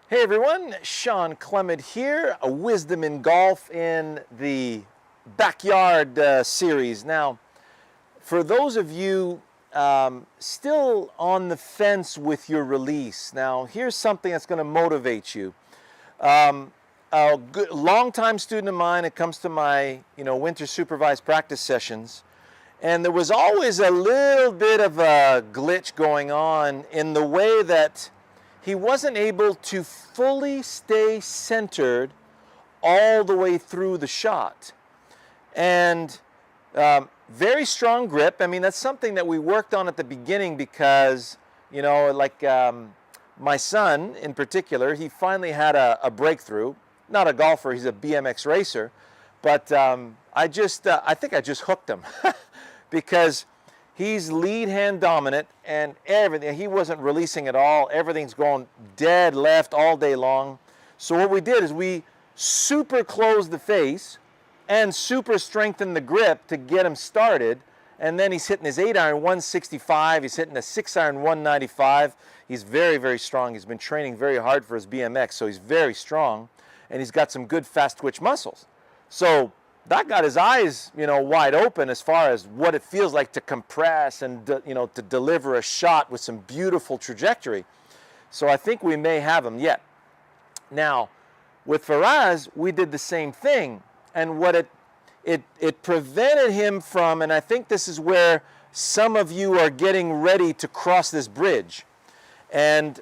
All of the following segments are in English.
Hey everyone, Shawn Clement here, a Wisdom in Golf in the Backyard series. Now, for those of you still on the fence with your release, now here's something that's going to motivate you. A long-time student of mine, it comes to my winter supervised practice sessions, and there was always a little bit of a glitch going on in the way that he wasn't able to fully stay centered all the way through the shot. And very strong grip. I mean, that's something that we worked on at the beginning because, my son in particular, he finally had a breakthrough. Not a golfer, he's a BMX racer. But I think I just hooked him because he's lead hand dominant and everything. He wasn't releasing at all. Everything's going dead left all day long. So what we did is we super closed the face and super strengthened the grip to get him started. And then he's hitting his 8-iron 165. He's hitting a 6-iron 195. He's very, very strong. He's been training very hard for his BMX, so he's very strong. And he's got some good fast twitch muscles. So that got his eyes, wide open as far as what it feels like to compress and, to deliver a shot with some beautiful trajectory. So I think we may have him yet. Now, with Faraz, we did the same thing. And what it prevented him from, and I think this is where some of you are getting ready to cross this bridge. And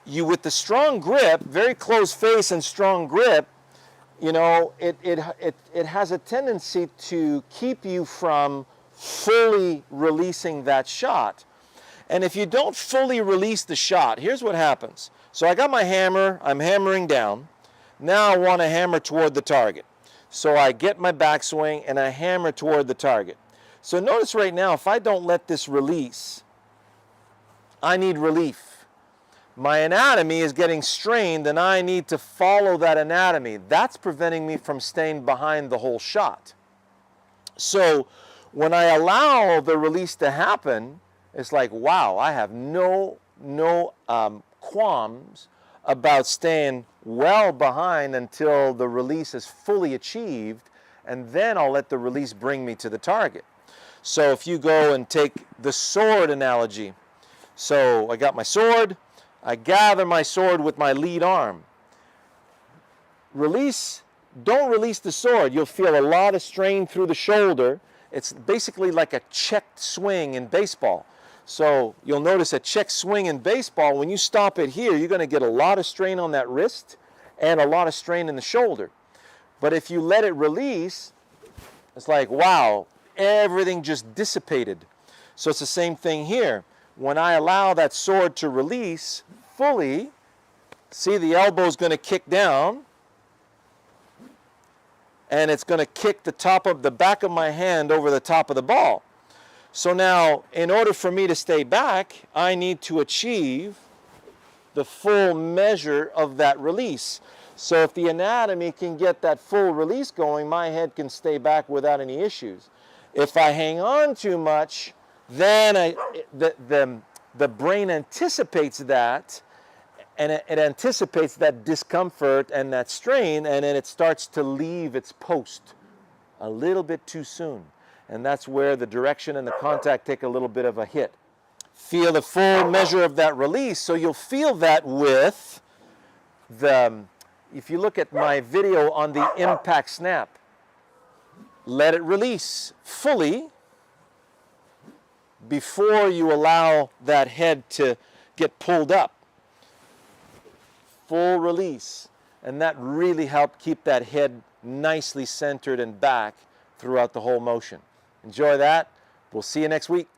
you, with the strong grip, very close face and strong grip, it has a tendency to keep you from fully releasing that shot. And if you don't fully release the shot, here's what happens. So I got my hammer, I'm hammering down. Now I want to hammer toward the target. So I get my backswing and I hammer toward the target. So notice right now, if I don't let this release, I need relief. My anatomy is getting strained and I need to follow that anatomy. That's preventing me from staying behind the whole shot. So when I allow the release to happen, it's like, wow, I have no qualms about staying well behind until the release is fully achieved, and then I'll let the release bring me to the target. So if you go and take the sword analogy, so I got my sword, I gather my sword with my lead arm. Don't release the sword. You'll feel a lot of strain through the shoulder. It's basically like a checked swing in baseball. So you'll notice a checked swing in baseball, when you stop it here, you're going to get a lot of strain on that wrist and a lot of strain in the shoulder. But if you let it release, it's like, wow, everything just dissipated. So it's the same thing here. When I allow that sword to release fully, see, the elbow's going to kick down and it's going to kick the back of my hand over the top of the ball. So now, in order for me to stay back, I need to achieve the full measure of that release. So if the anatomy can get that full release going, my head can stay back without any issues. If I hang on too much, then the brain anticipates that, and it anticipates that discomfort and that strain, and then it starts to leave its post a little bit too soon. And that's where the direction and the contact take a little bit of a hit. Feel the full measure of that release. So you'll feel that with if you look at my video on the impact snap, let it release fully before you allow that head to get pulled up. Full release. And that really helped keep that head nicely centered and back throughout the whole motion. Enjoy that. We'll see you next week.